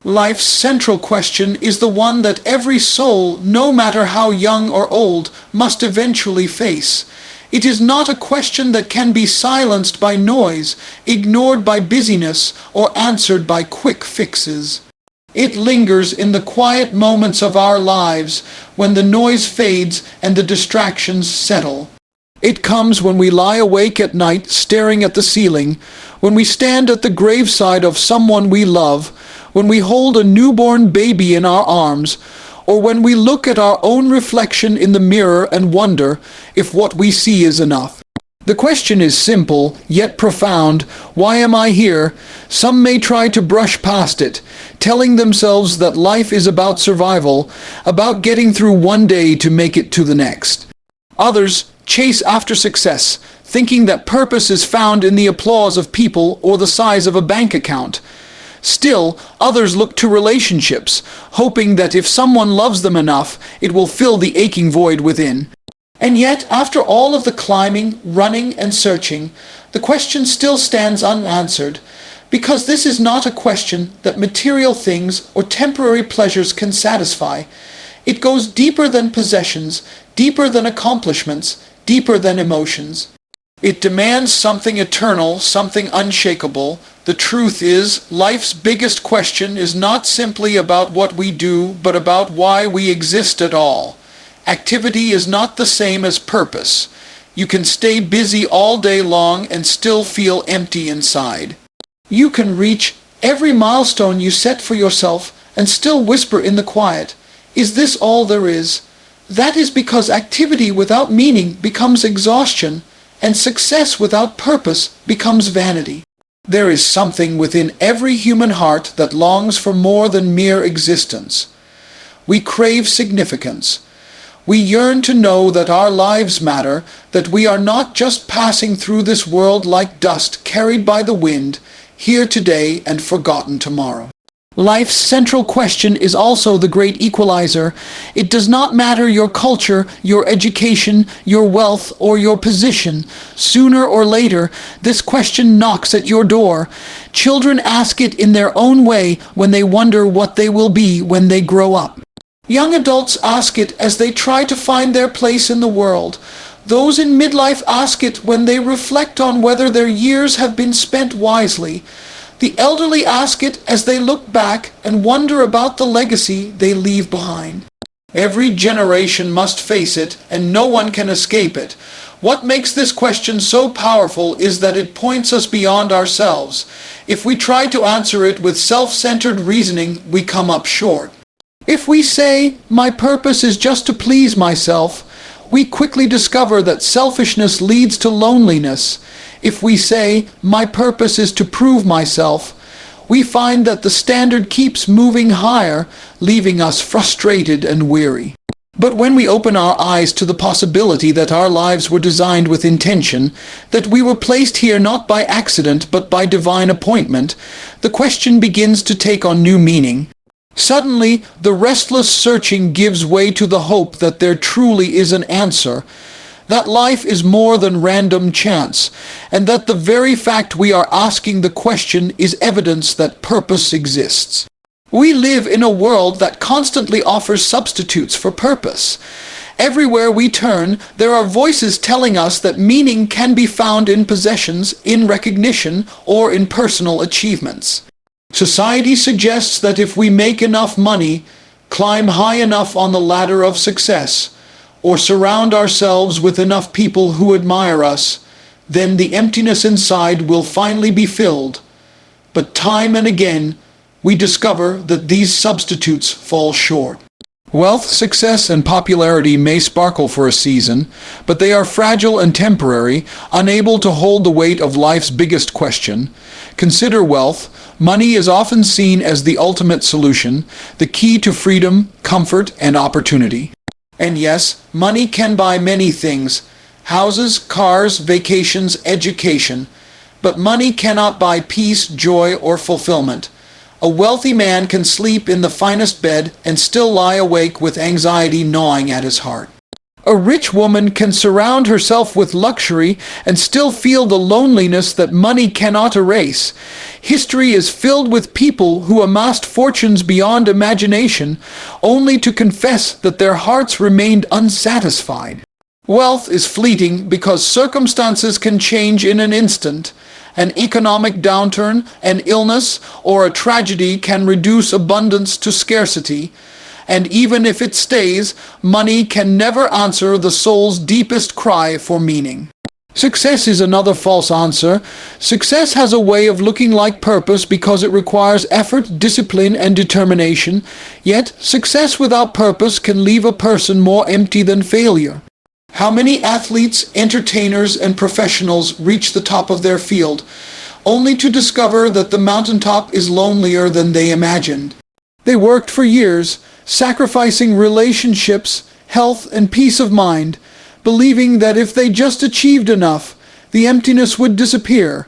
Life's central question is the one that every soul, no matter how young or old, must eventually face. It is not a question that can be silenced by noise, ignored by busyness, or answered by quick fixes. It lingers in the quiet moments of our lives when the noise fades and the distractions settle. It comes when we lie awake at night staring at the ceiling, when we stand at the graveside of someone we love, when we hold a newborn baby in our arms, or when we look at our own reflection in the mirror and wonder if what we see is enough. The question is simple, yet profound. Why am I here? Some may try to brush past it, telling themselves that life is about survival, about getting through one day to make it to the next. Others chase after success, thinking that purpose is found in the applause of people or the size of a bank account. Still, others look to relationships, hoping that if someone loves them enough, it will fill the aching void within. And yet, after all of the climbing, running, and searching, the question still stands unanswered, because this is not a question that material things or temporary pleasures can satisfy. It goes deeper than possessions, deeper than accomplishments, deeper than emotions. It demands something eternal, something unshakable. The truth is, life's biggest question is not simply about what we do, but about why we exist at all. Activity is not the same as purpose. You can stay busy all day long and still feel empty inside. You can reach every milestone you set for yourself and still whisper in the quiet, "Is this all there is?" That is because activity without meaning becomes exhaustion, and success without purpose becomes vanity. There is something within every human heart that longs for more than mere existence. We crave significance. We yearn to know that our lives matter, that we are not just passing through this world like dust carried by the wind, here today and forgotten tomorrow. Life's central question is also the great equalizer. It does not matter your culture, your education, your wealth, or your position. Sooner or later, this question knocks at your door. Children ask it in their own way when they wonder what they will be when they grow up. Young adults ask it as they try to find their place in the world. Those in midlife ask it when they reflect on whether their years have been spent wisely. The elderly ask it as they look back and wonder about the legacy they leave behind. Every generation must face it, and no one can escape it. What makes this question so powerful is that it points us beyond ourselves. If we try to answer it with self-centered reasoning, we come up short. If we say, "My purpose is just to please myself," we quickly discover that selfishness leads to loneliness. If we say, "My purpose is to prove myself," we find that the standard keeps moving higher, leaving us frustrated and weary. But when we open our eyes to the possibility that our lives were designed with intention, that we were placed here not by accident but by divine appointment, the question begins to take on new meaning. Suddenly, the restless searching gives way to the hope that there truly is an answer, that life is more than random chance, and that the very fact we are asking the question is evidence that purpose exists. We live in a world that constantly offers substitutes for purpose. Everywhere we turn, there are voices telling us that meaning can be found in possessions, in recognition, or in personal achievements. Society suggests that if we make enough money, climb high enough on the ladder of success, or surround ourselves with enough people who admire us, then the emptiness inside will finally be filled. But time and again, we discover that these substitutes fall short. Wealth, success, and popularity may sparkle for a season, but they are fragile and temporary, unable to hold the weight of life's biggest question. Consider wealth. Money is often seen as the ultimate solution, the key to freedom, comfort, and opportunity. And yes, money can buy many things: houses, cars, vacations, education. But money cannot buy peace, joy, or fulfillment. A wealthy man can sleep in the finest bed and still lie awake with anxiety gnawing at his heart. A rich woman can surround herself with luxury and still feel the loneliness that money cannot erase. History is filled with people who amassed fortunes beyond imagination, only to confess that their hearts remained unsatisfied. Wealth is fleeting because circumstances can change in an instant. An economic downturn, an illness, or a tragedy can reduce abundance to scarcity. And even if it stays, money can never answer the soul's deepest cry for meaning. Success is another false answer. Success has a way of looking like purpose because it requires effort, discipline, and determination. Yet, success without purpose can leave a person more empty than failure. How many athletes, entertainers, and professionals reach the top of their field, only to discover that the mountaintop is lonelier than they imagined? They worked for years, sacrificing relationships, health, and peace of mind, believing that if they just achieved enough, the emptiness would disappear.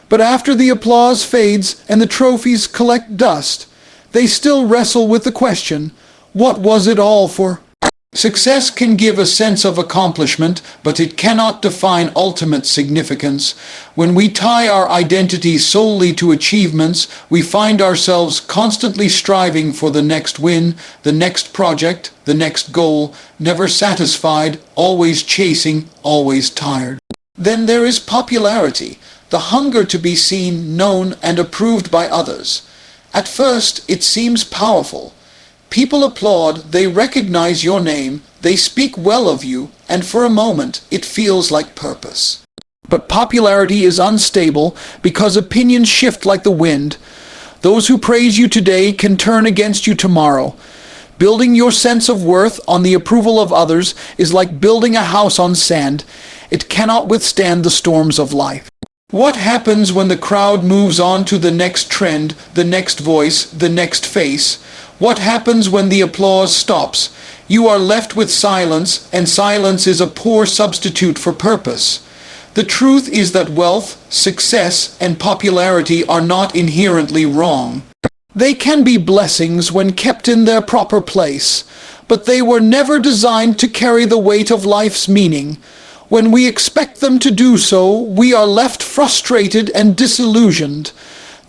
But after the applause fades and the trophies collect dust, they still wrestle with the question, what was it all for? Success can give a sense of accomplishment, but it cannot define ultimate significance. When we tie our identity solely to achievements, we find ourselves constantly striving for the next win, the next project, the next goal, never satisfied, always chasing, always tired. Then there is popularity, the hunger to be seen, known, and approved by others. At first, it seems powerful. People applaud, they recognize your name, they speak well of you, and for a moment it feels like purpose. But popularity is unstable because opinions shift like the wind. Those who praise you today can turn against you tomorrow. Building your sense of worth on the approval of others is like building a house on sand. It cannot withstand the storms of life. What happens when the crowd moves on to the next trend, the next voice, the next face? What happens when the applause stops? You are left with silence, and silence is a poor substitute for purpose. The truth is that wealth, success, and popularity are not inherently wrong. They can be blessings when kept in their proper place, but they were never designed to carry the weight of life's meaning. When we expect them to do so, we are left frustrated and disillusioned.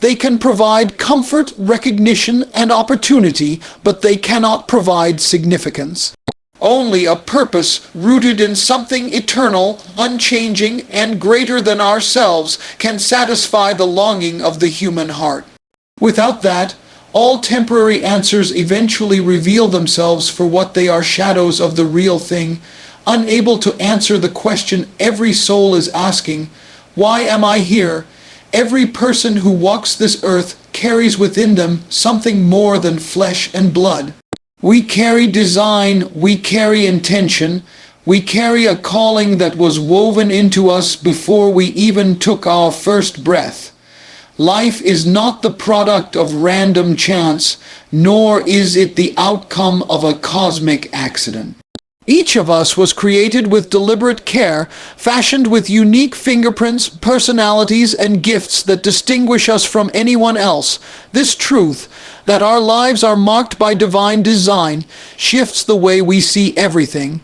They can provide comfort, recognition, and opportunity, but they cannot provide significance. Only a purpose rooted in something eternal, unchanging, and greater than ourselves can satisfy the longing of the human heart. Without that, all temporary answers eventually reveal themselves for what they are, shadows of the real thing, unable to answer the question every soul is asking, why am I here? Every person who walks this earth carries within them something more than flesh and blood. We carry design, we carry intention, we carry a calling that was woven into us before we even took our first breath. Life is not the product of random chance, nor is it the outcome of a cosmic accident. Each of us was created with deliberate care, fashioned with unique fingerprints, personalities, and gifts that distinguish us from anyone else. This truth, that our lives are marked by divine design, shifts the way we see everything.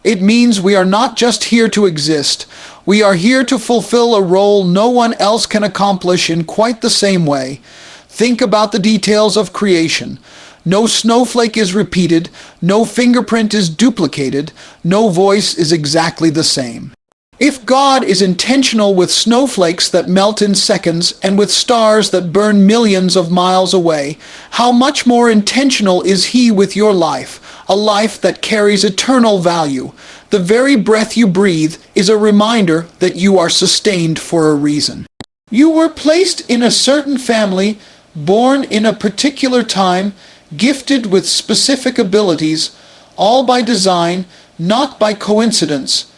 It means we are not just here to exist. We are here to fulfill a role no one else can accomplish in quite the same way. Think about the details of creation. No snowflake is repeated, no fingerprint is duplicated, no voice is exactly the same. If God is intentional with snowflakes that melt in seconds and with stars that burn millions of miles away, how much more intentional is He with your life, a life that carries eternal value? The very breath you breathe is a reminder that you are sustained for a reason. You were placed in a certain family, born in a particular time, gifted with specific abilities, all by design, not by coincidence.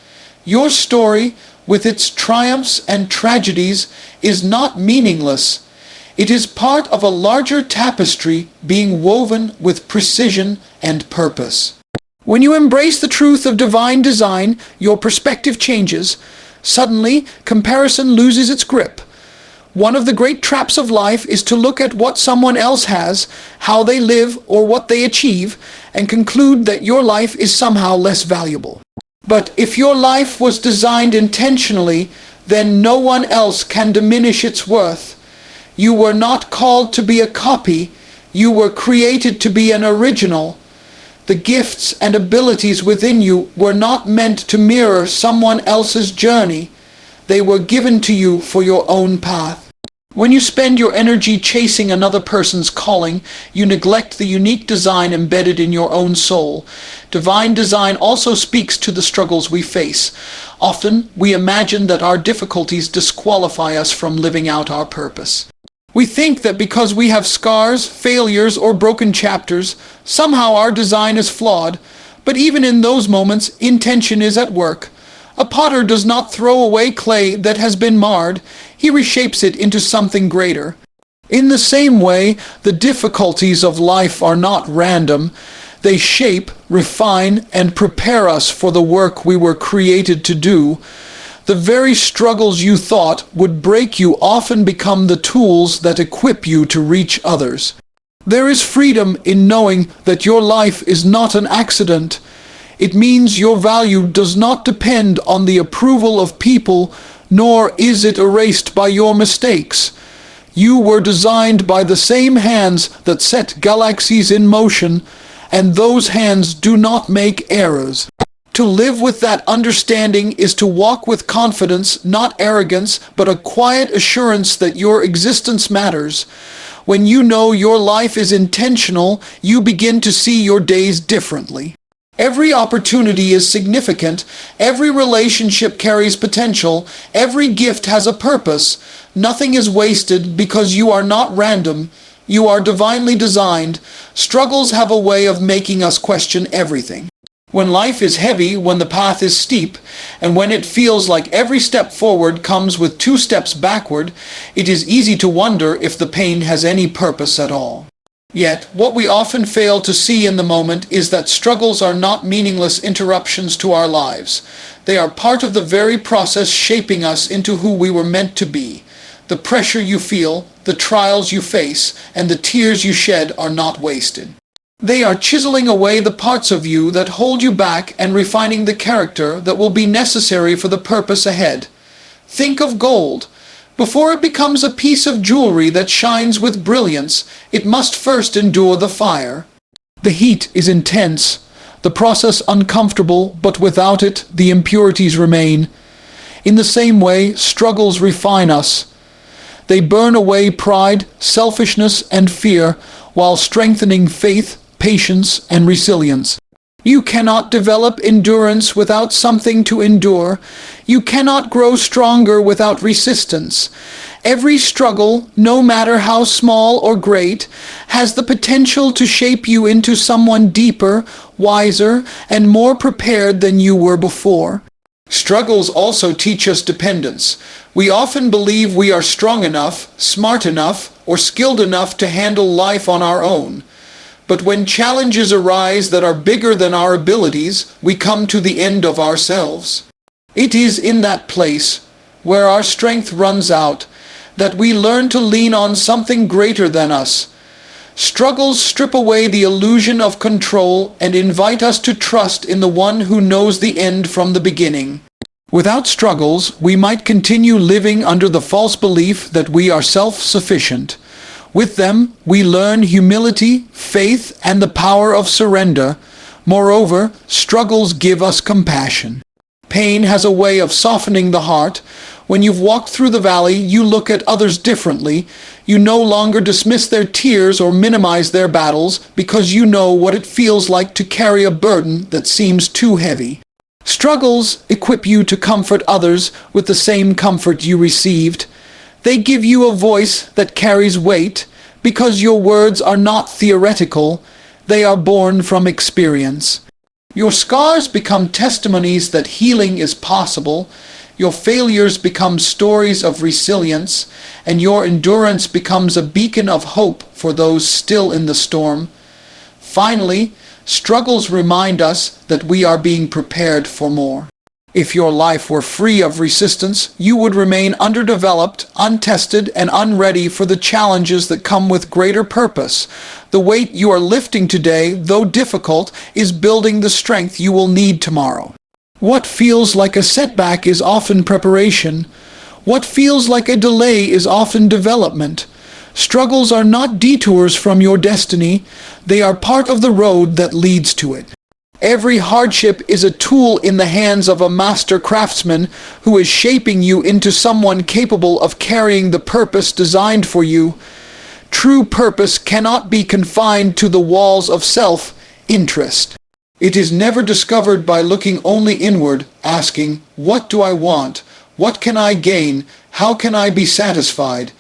Your story, with its triumphs and tragedies, is not meaningless. It is part of a larger tapestry being woven with precision and purpose. When you embrace the truth of divine design, your perspective changes. Suddenly, comparison loses its grip. One of the great traps of life is to look at what someone else has, how they live, or what they achieve, and conclude that your life is somehow less valuable. But if your life was designed intentionally, then no one else can diminish its worth. You were not called to be a copy. You were created to be an original. The gifts and abilities within you were not meant to mirror someone else's journey. They were given to you for your own path. When you spend your energy chasing another person's calling, you neglect the unique design embedded in your own soul. Divine design also speaks to the struggles we face. Often, we imagine that our difficulties disqualify us from living out our purpose. We think that because we have scars, failures, or broken chapters, somehow our design is flawed. But even in those moments, intention is at work. A potter does not throw away clay that has been marred. He reshapes it into something greater. In the same way, the difficulties of life are not random. They shape, refine, and prepare us for the work we were created to do. The very struggles you thought would break you often become the tools that equip you to reach others. There is freedom in knowing that your life is not an accident. It means your value does not depend on the approval of people, nor is it erased by your mistakes. You were designed by the same hands that set galaxies in motion, and those hands do not make errors. To live with that understanding is to walk with confidence, not arrogance, but a quiet assurance that your existence matters. When you know your life is intentional, you begin to see your days differently. Every opportunity is significant. Every relationship carries potential. Every gift has a purpose. Nothing is wasted because you are not random. You are divinely designed. Struggles have a way of making us question everything. When life is heavy, when the path is steep, and when it feels like every step forward comes with 2 steps backward, it is easy to wonder if the pain has any purpose at all. Yet, what we often fail to see in the moment is that struggles are not meaningless interruptions to our lives. They are part of the very process shaping us into who we were meant to be. The pressure you feel, the trials you face, and the tears you shed are not wasted. They are chiseling away the parts of you that hold you back and refining the character that will be necessary for the purpose ahead. Think of gold. Before it becomes a piece of jewelry that shines with brilliance, it must first endure the fire. The heat is intense, the process uncomfortable, but without it, the impurities remain. In the same way, struggles refine us. They burn away pride, selfishness, and fear, while strengthening faith, patience, and resilience. You cannot develop endurance without something to endure. You cannot grow stronger without resistance. Every struggle, no matter how small or great, has the potential to shape you into someone deeper, wiser, and more prepared than you were before. Struggles also teach us dependence. We often believe we are strong enough, smart enough, or skilled enough to handle life on our own. But when challenges arise that are bigger than our abilities, we come to the end of ourselves. It is in that place, where our strength runs out, that we learn to lean on something greater than us. Struggles strip away the illusion of control and invite us to trust in the one who knows the end from the beginning. Without struggles, we might continue living under the false belief that we are self-sufficient. With them, we learn humility, faith, and the power of surrender. Moreover, struggles give us compassion. Pain has a way of softening the heart. When you've walked through the valley, you look at others differently. You no longer dismiss their tears or minimize their battles because you know what it feels like to carry a burden that seems too heavy. Struggles equip you to comfort others with the same comfort you received. They give you a voice that carries weight because your words are not theoretical. They are born from experience. Your scars become testimonies that healing is possible. Your failures become stories of resilience, and your endurance becomes a beacon of hope for those still in the storm. Finally, struggles remind us that we are being prepared for more. If your life were free of resistance, you would remain underdeveloped, untested, and unready for the challenges that come with greater purpose. The weight you are lifting today, though difficult, is building the strength you will need tomorrow. What feels like a setback is often preparation. What feels like a delay is often development. Struggles are not detours from your destiny. They are part of the road that leads to it. Every hardship is a tool in the hands of a master craftsman who is shaping you into someone capable of carrying the purpose designed for you. True purpose cannot be confined to the walls of self-interest. It is never discovered by looking only inward, asking, "What do I want? What can I gain? How can I be satisfied?"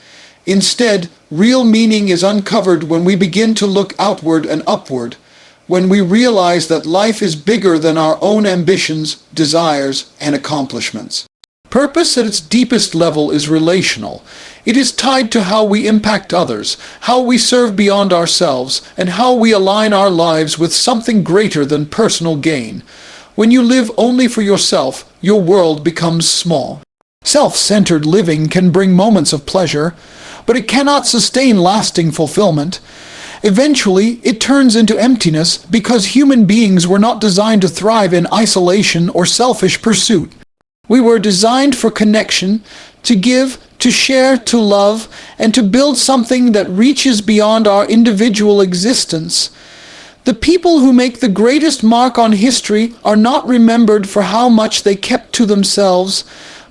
Instead, real meaning is uncovered when we begin to look outward and upward, when we realize that life is bigger than our own ambitions, desires, and accomplishments. Purpose at its deepest level is relational. It is tied to how we impact others, how we serve beyond ourselves, and how we align our lives with something greater than personal gain. When you live only for yourself, your world becomes small. Self-centered living can bring moments of pleasure, but it cannot sustain lasting fulfillment. Eventually, it turns into emptiness because human beings were not designed to thrive in isolation or selfish pursuit. We were designed for connection, to give, to share, to love, and to build something that reaches beyond our individual existence. The people who make the greatest mark on history are not remembered for how much they kept to themselves,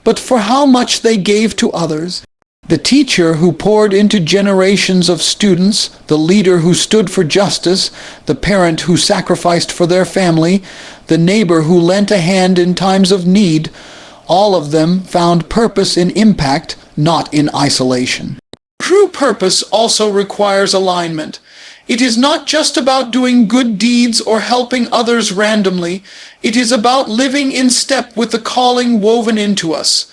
but for how much they gave to others. The teacher who poured into generations of students, the leader who stood for justice, the parent who sacrificed for their family, the neighbor who lent a hand in times of need, all of them found purpose in impact, not in isolation. True purpose also requires alignment. It is not just about doing good deeds or helping others randomly. It is about living in step with the calling woven into us.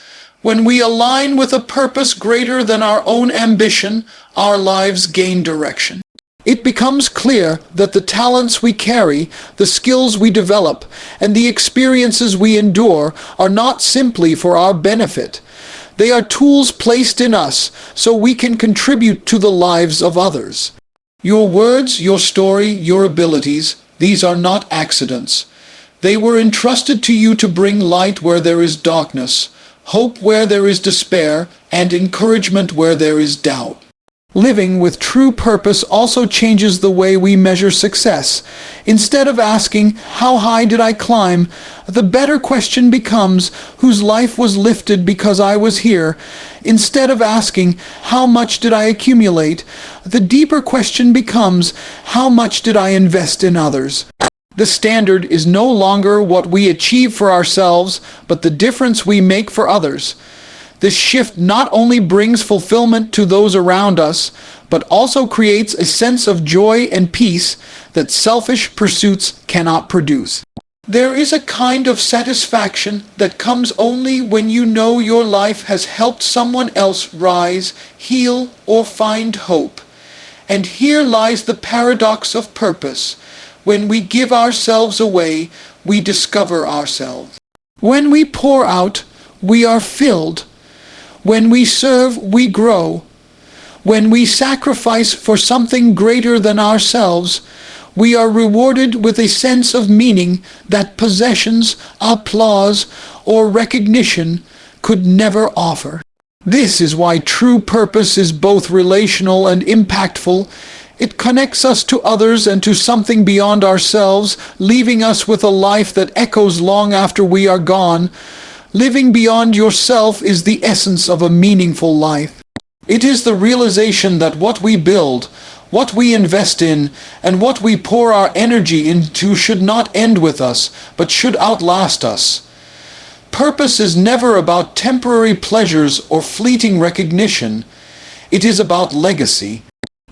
When we align with a purpose greater than our own ambition, our lives gain direction. It becomes clear that the talents we carry, the skills we develop, and the experiences we endure are not simply for our benefit. They are tools placed in us so we can contribute to the lives of others. Your words, your story, your abilities, these are not accidents. They were entrusted to you to bring light where there is darkness, hope where there is despair, and encouragement where there is doubt. Living with true purpose also changes the way we measure success. Instead of asking, "How high did I climb?" the better question becomes, "Whose life was lifted because I was here?" Instead of asking, "How much did I accumulate?" the deeper question becomes, "How much did I invest in others?" The standard is no longer what we achieve for ourselves, but the difference we make for others. This shift not only brings fulfillment to those around us, but also creates a sense of joy and peace that selfish pursuits cannot produce. There is a kind of satisfaction that comes only when you know your life has helped someone else rise, heal, or find hope. And here lies the paradox of purpose. When we give ourselves away, we discover ourselves. When we pour out, we are filled. When we serve, we grow. When we sacrifice for something greater than ourselves, we are rewarded with a sense of meaning that possessions, applause, or recognition could never offer. This is why true purpose is both relational and impactful. It connects us to others and to something beyond ourselves, leaving us with a life that echoes long after we are gone. Living beyond yourself is the essence of a meaningful life. It is the realization that what we build, what we invest in, and what we pour our energy into should not end with us, but should outlast us. Purpose is never about temporary pleasures or fleeting recognition. It is about legacy.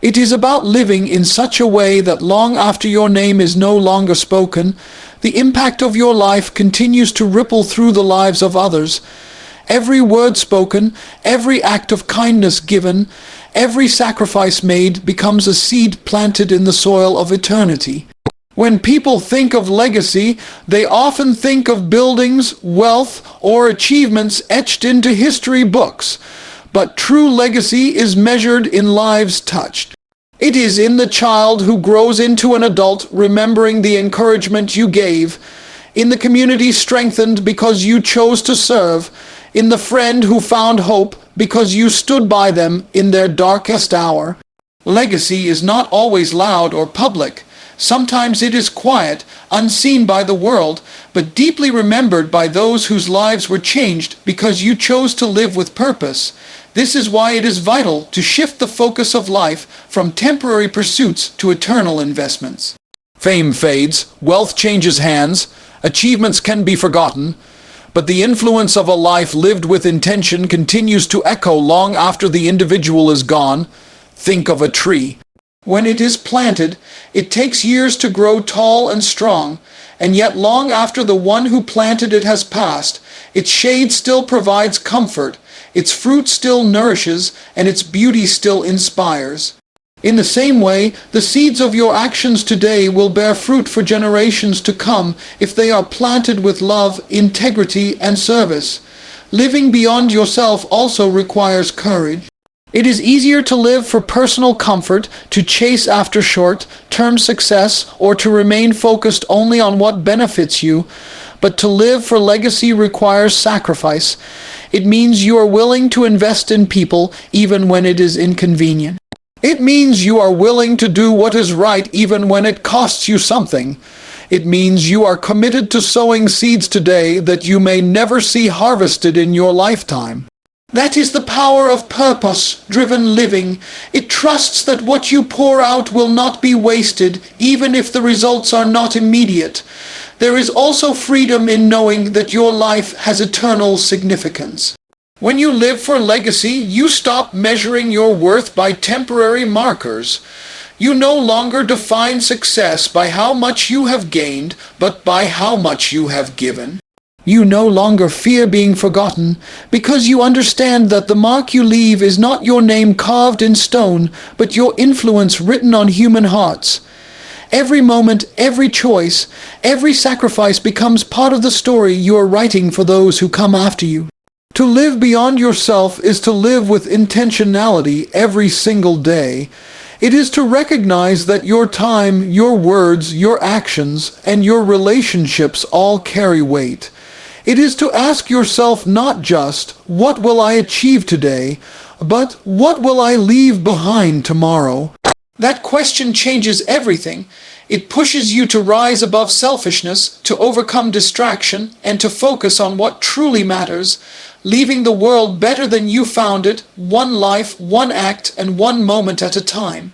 It is about living in such a way that long after your name is no longer spoken, the impact of your life continues to ripple through the lives of others. Every word spoken, every act of kindness given, every sacrifice made becomes a seed planted in the soil of eternity. When people think of legacy, they often think of buildings, wealth, or achievements etched into history books. But true legacy is measured in lives touched. It is in the child who grows into an adult remembering the encouragement you gave, in the community strengthened because you chose to serve, in the friend who found hope because you stood by them in their darkest hour. Legacy is not always loud or public. Sometimes it is quiet, unseen by the world, but deeply remembered by those whose lives were changed because you chose to live with purpose. This is why it is vital to shift the focus of life from temporary pursuits to eternal investments. Fame fades, wealth changes hands, achievements can be forgotten, but the influence of a life lived with intention continues to echo long after the individual is gone. Think of a tree. When it is planted, it takes years to grow tall and strong, and yet long after the one who planted it has passed, its shade still provides comfort, its fruit still nourishes, and its beauty still inspires. In the same way, the seeds of your actions today will bear fruit for generations to come if they are planted with love, integrity, and service. Living beyond yourself also requires courage. It is easier to live for personal comfort, to chase after short-term success, or to remain focused only on what benefits you. But to live for legacy requires sacrifice. It means you are willing to invest in people even when it is inconvenient. It means you are willing to do what is right even when it costs you something. It means you are committed to sowing seeds today that you may never see harvested in your lifetime. That is the power of purpose-driven living. It trusts that what you pour out will not be wasted, even if the results are not immediate. There is also freedom in knowing that your life has eternal significance. When you live for legacy, you stop measuring your worth by temporary markers. You no longer define success by how much you have gained, but by how much you have given. You no longer fear being forgotten, because you understand that the mark you leave is not your name carved in stone, but your influence written on human hearts. Every moment, every choice, every sacrifice becomes part of the story you are writing for those who come after you. To live beyond yourself is to live with intentionality every single day. It is to recognize that your time, your words, your actions, and your relationships all carry weight. It is to ask yourself not just, what will I achieve today, but what will I leave behind tomorrow? That question changes everything. It pushes you to rise above selfishness, to overcome distraction, and to focus on what truly matters, leaving the world better than you found it, one life, one act, and one moment at a time.